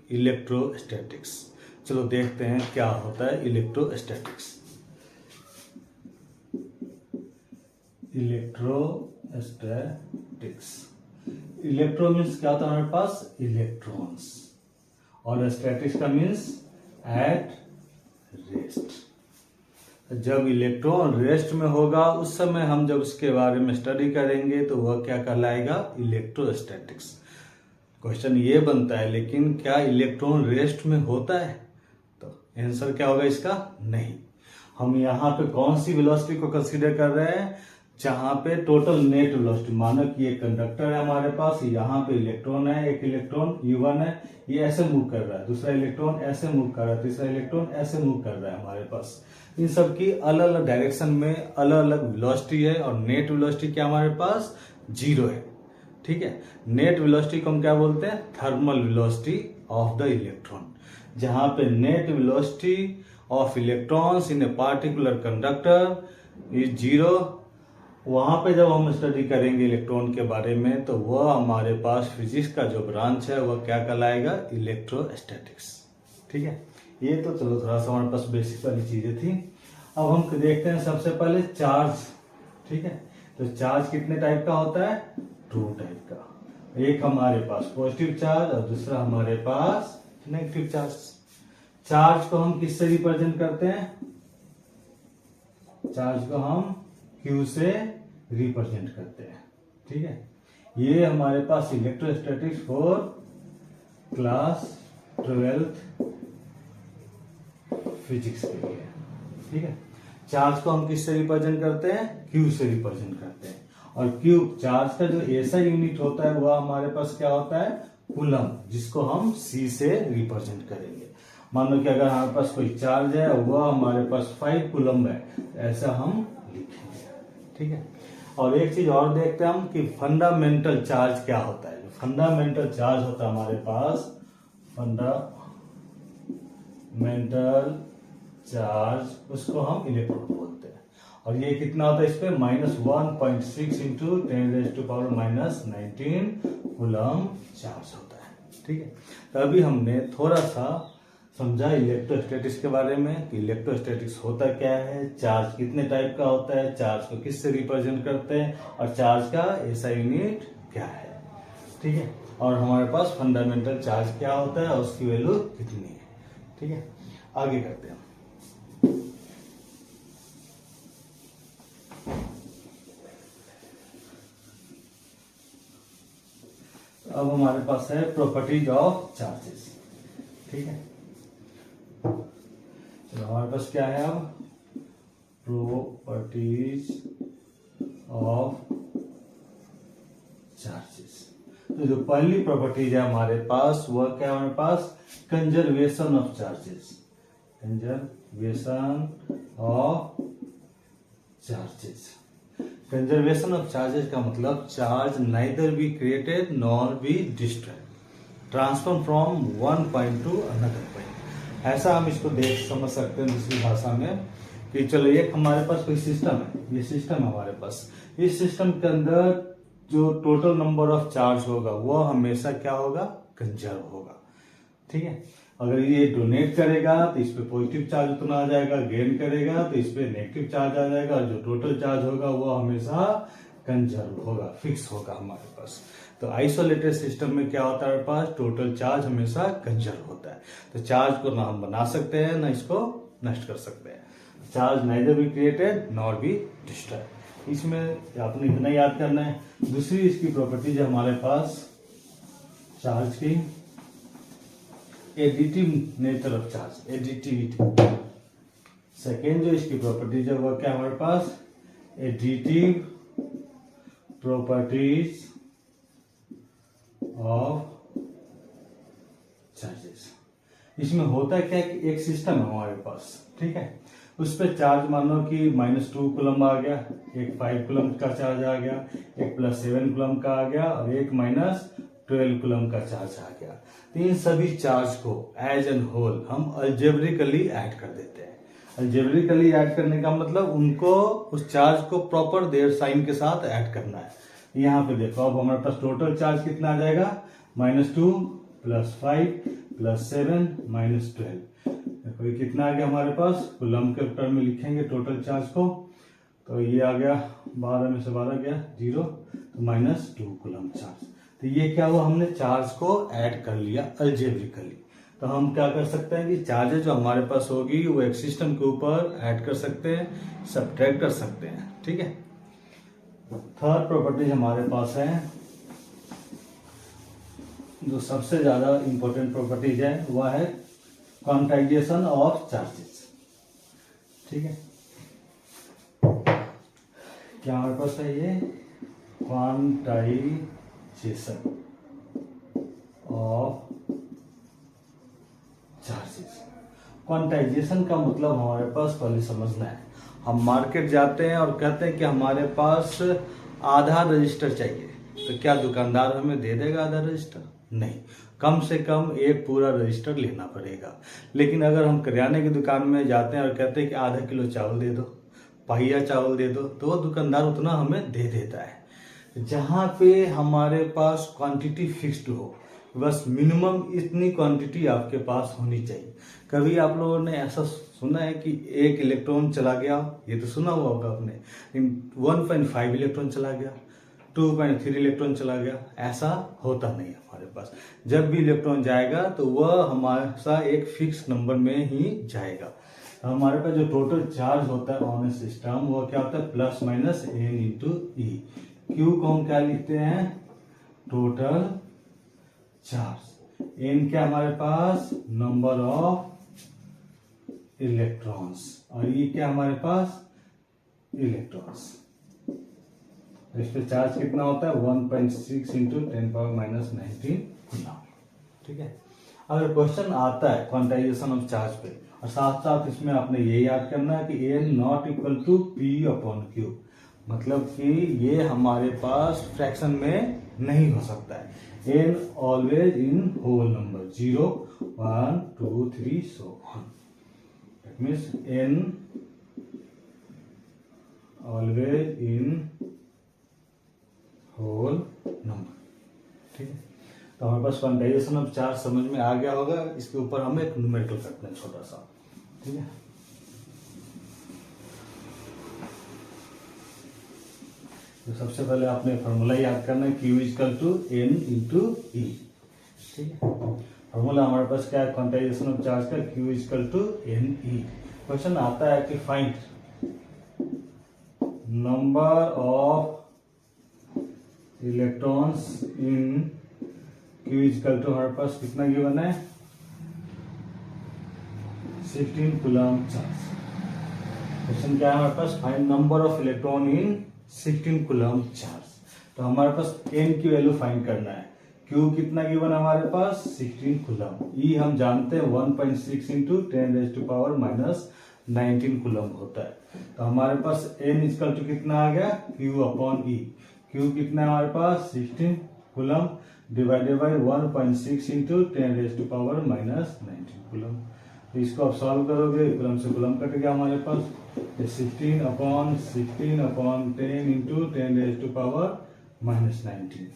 Electrostatics. चलो देखते हैं क्या होता है इलेक्ट्रोस्टैटिक्स। इलेक्ट्रोस्टैटिक्स, इलेक्ट्रो मीन्स क्या होता है हमारे पास, इलेक्ट्रॉन्स, और स्टैटिक्स का मीन्स एट रेस्ट। जब इलेक्ट्रॉन रेस्ट में होगा उस समय हम जब उसके बारे में स्टडी करेंगे तो वह क्या कहलाएगा, इलेक्ट्रोस्टैटिक्स। क्वेश्चन ये बनता है लेकिन क्या इलेक्ट्रॉन रेस्ट में होता है, तो आंसर क्या होगा इसका, नहीं। हम यहाँ पे कौन सी वेलोसिटी को कंसीडर कर रहे हैं, जहां पे टोटल नेट वेलोसिटी, मानो कि एक कंडक्टर है हमारे पास, यहाँ पे इलेक्ट्रॉन है, एक इलेक्ट्रॉन U1 है, ये ऐसे मूव कर रहा है, दूसरा इलेक्ट्रॉन ऐसे मूव कर रहा है, तीसरा इलेक्ट्रॉन ऐसे मूव कर रहा है हमारे पास। इन सब की अलग अलग डायरेक्शन में अलग अलग वेलोसिटी है, और नेट वेलोसिटी क्या हमारे पास 0 है। ठीक है, नेट वेलोसिटी को हम क्या बोलते हैं, thermal velocity of the electron. जहां पे net velocity of electrons in a particular conductor is 0, वहां पे जब हम स्टडी करेंगे इलेक्ट्रॉन के बारे में तो वह हमारे पास फिजिक्स का जो ब्रांच है वह क्या कहलाएगा, इलेक्ट्रोस्टैटिक्स। ठीक है, ये तो चलो थोड़ा सा हमारे पास बेसिक वाली चीजें थी। अब हम देखते हैं सबसे पहले चार्ज। ठीक है, तो चार्ज कितने टाइप का होता है, 2 टाइप का, एक हमारे पास पॉजिटिव चार्ज और दूसरा हमारे पास नेगेटिव चार्ज। चार्ज को हम किससे रिप्रेजेंट करते हैं, चार्ज को हम Q से रिप्रेजेंट करते हैं। ठीक है, ये हमारे पास electrostatics for class 12th physics के लिए। ठीक है, चार्ज को हम किससे रिप्रेजेंट करते हैं, Q से रिप्रेजेंट करते हैं, और Q चार्ज का जो ऐसा यूनिट होता है वह हमारे पास क्या होता है, कूलम, जिसको हम C से रिप्रेजेंट करेंगे। मान लो कि अगर हमारे पास कोई चार्ज है और वह हमारे पास 5 कूलम है, ऐसा हम लिखेंगे। ठीक है, और एक चीज और देखते हैं हम कि फंडामेंटल चार्ज क्या होता है। फंडामेंटल चार्ज होता है हमारे पास, फंडामेंटल चार्ज, उसको हम इलेक्ट्रॉन बोलते हैं, और ये कितना होता है, इस पे -1.6 इंटू 10⁻⁻19 कूलम चार्ज होता है। ठीक है, तो अभी हमने थोड़ा सा समझा इलेक्ट्रोस्टैटिक्स के बारे में कि इलेक्ट्रोस्टैटिक्स होता क्या है, चार्ज कितने टाइप का होता है, चार्ज को किससे रिप्रेजेंट करते हैं, और चार्ज का ऐसा यूनिट क्या है। ठीक है, और हमारे पास फंडामेंटल चार्ज क्या होता है और उसकी वैल्यू कितनी है। ठीक है, आगे करते हैं। अब हमारे पास है प्रॉपर्टीज ऑफ चार्जेस। ठीक है, तो हमारे पास क्या है, अब प्रॉपर्टीज ऑफ चार्जेस। तो जो पहली प्रॉपर्टीज है हमारे पास वह क्या है, हमारे पास conservation of charges. Conservation of charges, conservation of charges का मतलब charge neither be created nor be destroyed, transfer from one point to another point. ऐसा हम इसको देख समझ सकते हैं दूसरी भाषा में कि चलो एक हमारे पास कोई सिस्टम है, ये सिस्टम है हमारे पास, इस सिस्टम के अंदर जो टोटल नंबर ऑफ चार्ज होगा वह हमेशा क्या होगा, कंजर्व होगा। ठीक है, अगर ये डोनेट करेगा तो इस पे पॉजिटिव चार्ज उतना आ जाएगा, गेन करेगा तो इस पे नेगेटिव चार्ज आ जाएगा, और जो टोटल चार्ज होगा वो हमेशा कंजर्व होगा, फिक्स होगा हमारे पास। तो आइसोलेटेड सिस्टम में क्या होता है, हमारे पास टोटल चार्ज हमेशा कंजर्व होता है। तो चार्ज को ना हम बना सकते हैं ना इसको नष्ट कर सकते हैं। Charge neither be created nor be destroyed, इसमें आपने इतना याद करना है। दूसरी इसकी प्रॉपर्टीज है हमारे पास चार्ज की, additive nature of charge, additivity. Second जो इसकी प्रॉपर्टीज है वह क्या हमारे पास, एडिटिव प्रॉपर्टीज ऑफ चार्जेस। इसमें होता क्या कि एक सिस्टम है हमारे पास, ठीक है, उस पर चार्ज मान लो कि -2 कूलम आ गया, एक 5 कूलम का चार्ज आ गया, एक +7 कूलम का आ गया, और एक -12 कूलम का चार्ज आ गया। तो इन सभी चार्ज को एज एन होल हम अलजेब्रिकली ऐड कर देते हैं। अलजेब्रिकली ऐड करने का मतलब उनको, उस चार्ज को प्रॉपर देयर साइन के साथ ऐड करना है। यहाँ पे देखो अब हमारे पास टोटल चार्ज कितना आ जाएगा, -2 + 5, प्लस 7 माइनस 12। देखो ये कितना आ गया हमारे पास, कूलम के टर्म में लिखेंगे टोटल चार्ज को, तो ये आ गया 12 में से 12 गया 0, तो माइनस 2 कूलम चार्ज। तो ये क्या हुआ, हमने चार्ज को ऐड कर लिया अलजेब्रिकली। तो हम क्या कर सकते हैं कि चार्जेस जो हमारे पास होगी वो एक सिस्टम के ऊपर ऐड कर सकते हैं, सब्ट्रैक्ट कर सकते हैं। ठीक है, थर्ड प्रॉपर्टी हमारे पास है, जो सबसे ज्यादा इंपॉर्टेंट प्रॉपर्टीज है वह है क्वांटाइजेशन ऑफ चार्जेस। ठीक है, क्या हमारे पास है ये क्वांटाइजेशन ऑफ चार्जेस। क्वांटाइजेशन का मतलब हमारे पास पहले समझना है, हम मार्केट जाते हैं और कहते हैं कि हमारे पास आधा रजिस्टर चाहिए, तो क्या दुकानदार हमें दे देगा आधा रजिस्टर? नहीं, कम से कम एक पूरा रजिस्टर लेना पड़ेगा। लेकिन अगर हम किराने की दुकान में जाते हैं और कहते हैं कि आधा किलो चावल दे दो, पहिया चावल दे दो, तो वो दुकानदार उतना हमें दे देता है। जहाँ पे हमारे पास क्वांटिटी फिक्स्ड हो, बस मिनिमम इतनी क्वांटिटी आपके पास होनी चाहिए। कभी आप लोगों ने ऐसा सुना है कि 1 इलेक्ट्रॉन चला गया? ये तो सुना हुआ होगा आपने, 1.5 इलेक्ट्रॉन चला गया, 2.3 इलेक्ट्रॉन चला गया, ऐसा होता नहीं हमारे पास। जब भी इलेक्ट्रॉन जाएगा तो वह हमारा एक फिक्स नंबर में ही जाएगा। हमारे पास जो टोटल चार्ज होता है ऑन ए सिस्टम वो क्या होता है, प्लस माइनस n इंटू ई। क्यू को हम क्या लिखते हैं, टोटल चार्ज। n क्या हमारे पास, नंबर ऑफ इलेक्ट्रॉन्स, और ई क्या हमारे पास, इलेक्ट्रॉन्स। इस पे चार्ज कितना होता है, 1.6 इंटू 10⁻⁻19 कूलम। ठीक है, अगर क्वेश्चन आता है क्वांटाइजेशन ऑफ चार्ज पे, और साथ साथ इसमें आपने ये याद करना है कि n not equal to p upon q, मतलब कि ये हमारे पास फ्रैक्शन में नहीं हो सकता है। n always in whole number, 0 1 2 3 so on, that means n always in whole number. ठीक है, तो हमारे पास क्वांटाइजेशन ऑफ चार्ज समझ में आ गया होगा। इसके ऊपर हम एक न्यूमेरिकल करते हैं छोटा सा। ठीक है, तो सबसे पहले आपने फॉर्मूला याद करना है, Q equal to n into e. ठीक है, फॉर्मूला हमारे पास क्या है क्वांटाइजेशन ऑफ चार्ज का, Q equal to n e. Question आता है कि find number of electrons in Q equal to, हमारे पास कितना गिवन है, 16 कूलम चार्ज। क्वेश्चन क्या है हमारे पास, find number of electron in 16 coulomb charge. तो हमारे पास n की वैल्यू फाइंड करना है। Q कितना गिवन है हमारे पास, 16 कूलम। E हम जानते हैं 1.6 इंटू 10⁻⁻19 कूलम होता है। तो हमारे पास n इक्वल टू कितना आ गया, Q अपॉन E। Q कितना है हमारे पास, 16 coulomb divided by 1.6 into 10⁻⁻19 coulomb. तो इसको आप सॉल्व करोगे, कूलम से कूलम कट गया हमारे पास, 16 अपॉन 10 इंटू 10⁻⁻19।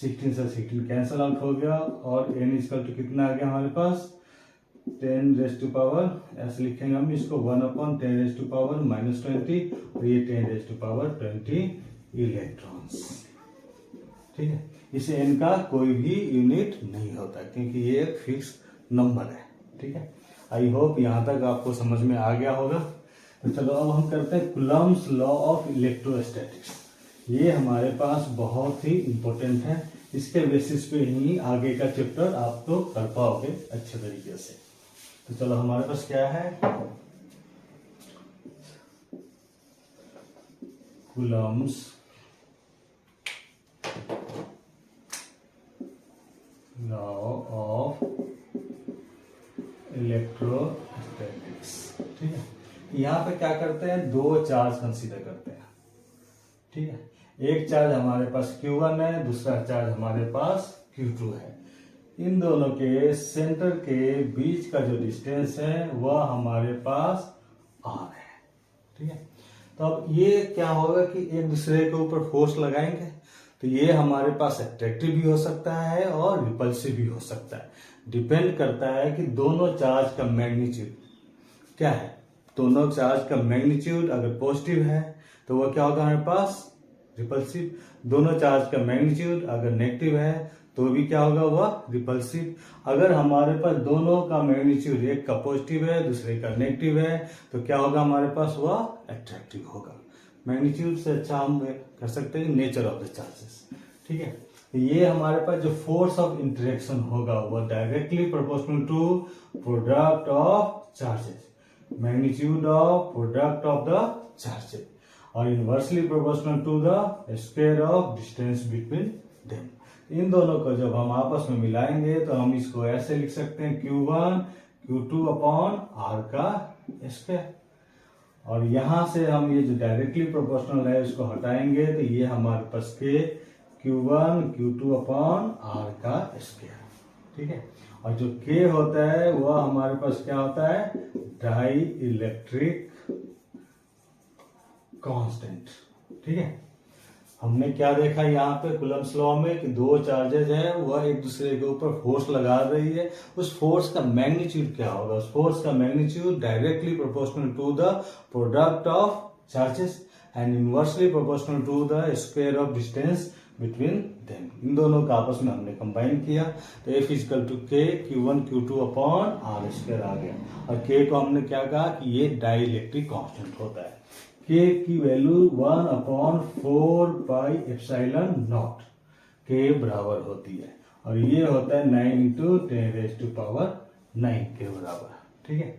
16 से 16 कैंसल आउट हो गया, और n इक्वल टू कितना आ गया हमारे पास, 10⁻, ऐसे लिखेंगे हम इसको, 1 अपॉन 10⁻⁻20, और ये 10⁻20 इलेक्ट्रॉन्स। ठीक है, इसे n का कोई भी यूनिट नहीं होता क्योंकि ये एक फिक्स नंबर है। ठीक है, आई होप यहाँ तक आपको समझ में आ गया होगा। तो चलो अब हम करते हैं कूलम्स लॉ ऑफ इलेक्ट्रोस्टैटिक्स। ये हमारे पास बहुत ही इंपॉर्टेंट है, इसके बेसिस पे ही आगे का चैप्टर आप तो कर पाओगे अच्छे तरीके से। तो चलो हमारे पास क्या है, कूलम्स लॉ ऑफ इलेक्ट्रोस्टैटिक्स। ठीक है, यहाँ पे क्या करते हैं, दो चार्ज कंसीडर करते हैं। ठीक है, एक चार्ज हमारे पास Q1 है, दूसरा चार्ज हमारे पास Q2 है। इन दोनों के सेंटर के बीच का जो डिस्टेंस है वह हमारे पास R है। ठीक है, तो अब ये क्या होगा कि एक दूसरे के ऊपर फोर्स लगाएंगे, तो ये हमारे पास अट्रैक्टिव भी हो सकता है और रिपल्सिव भी हो सकता है। डिपेंड करता है कि दोनों चार्ज का मैग्नीट्यूड क्या है। दोनों चार्ज का मैग्नीट्यूड अगर पॉजिटिव है तो वह क्या होगा हमारे पास, रिपल्सिव। दोनों चार्ज का मैग्नीट्यूड अगर नेगेटिव है तो भी क्या होगा, वह रिपल्सिव। अगर हमारे पास दोनों का मैग्नीट्यूड, एक का पॉजिटिव है दूसरे का नेगेटिव है, तो क्या होगा हमारे पास, वह अट्रैक्टिव होगा। मैग्नीट्यूड से अच्छा हम कर सकते हैं नेचर ऑफ द चार्जेस। ठीक है, ये हमारे पास जो फोर्स ऑफ इंटरेक्शन होगा वह directly proportional to product of charges, magnitude of product of the charges, और inversely proportional to the square of distance between them. इन दोनों को जब हम आपस में मिलाएंगे तो हम इसको ऐसे लिख सकते हैं Q1 Q2 अपॉन R का स्क्वायर। और यहां से हम ये जो डायरेक्टली प्रोपोर्शनल है इसको हटाएंगे तो ये हमारे पास के Q1 Q2 अपॉन R का स्क्वायर। ठीक है, और जो K होता है वह हमारे पास क्या होता है, डाई इलेक्ट्रिक कांस्टेंट। ठीक है, हमने क्या देखा यहाँ पे कूलम्ब्स लॉ में कि दो चार्जेज है वह एक दूसरे के ऊपर फोर्स लगा रही है, उस फोर्स का मैग्नीट्यूड क्या होगा, उस फोर्स का magnitude directly proportional to the product of charges and inversely proportional to the square of distance between them. इन दोनों का आपस में हमने कंबाइन किया तो F equal to K Q1 Q2 upon R square आ गया। और K को हमने क्या कहा कि ये डाई इलेक्ट्रिक कॉन्स्टेंट होता है। K की value 1 upon 4 pi epsilon not K बराबर होती है, और ये होता है 9 इंटू 10⁻⁹ के बराबर। ठीक है,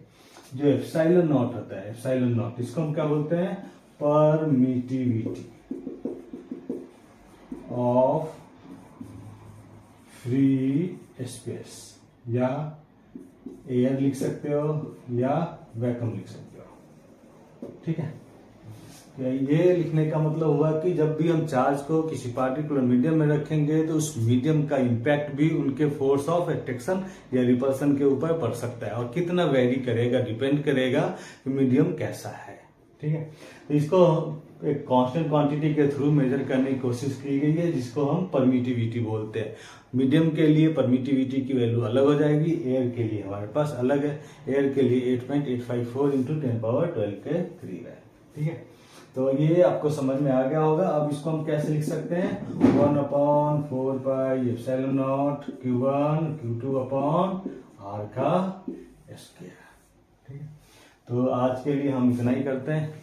जो एप्सिलॉन नॉट होता है, एप्सिलॉन नॉट इसको हम क्या बोलते हैं, परमिटिविटी ऑफ फ्री स्पेस, या एयर लिख सकते हो या वैक्यूम लिख सकते हो। ठीक है, ये लिखने का मतलब हुआ कि जब भी हम चार्ज को किसी पार्टिकुलर मीडियम में रखेंगे तो उस मीडियम का इम्पैक्ट भी उनके फोर्स ऑफ अट्रैक्शन या रिपल्सन के ऊपर पड़ सकता है, और कितना वेरी करेगा, डिपेंड करेगा कि मीडियम कैसा है। ठीक है, तो इसको एक कांस्टेंट क्वांटिटी के थ्रू मेजर करने की कोशिश की गई है जिसको हम परमिटिविटी बोलते हैं। मीडियम के लिए परमिटिविटी की वैल्यू अलग हो जाएगी, एयर के लिए हमारे पास अलग है। एयर के लिए 8.854 इंटू 10⁻12 के करीब है। ठीक है, तो ये आपको समझ में आ गया होगा। अब इसको हम कैसे लिख सकते हैं, 1 upon 4 pi epsilon not Q1 Q2 upon R का स्क्वायर। ठीक है, तो आज के लिए हम इतना ही करते हैं।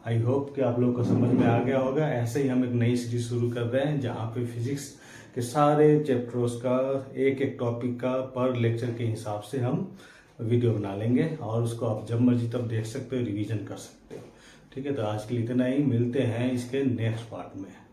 आई होप कि आप लोग को समझ में आ गया होगा। ऐसे ही हम एक नई सीरीज शुरू कर रहे हैं जहाँ पे फिजिक्स के सारे चैप्टर्स का एक एक टॉपिक का पर लेक्चर के हिसाब से हम वीडियो बना लेंगे, और उसको आप जब मर्जी तब देख सकते हो, रिवीजन कर सकते हो। ठीक है, तो आज के लिए इतना ही, मिलते हैं इसके नेक्स्ट पार्ट में।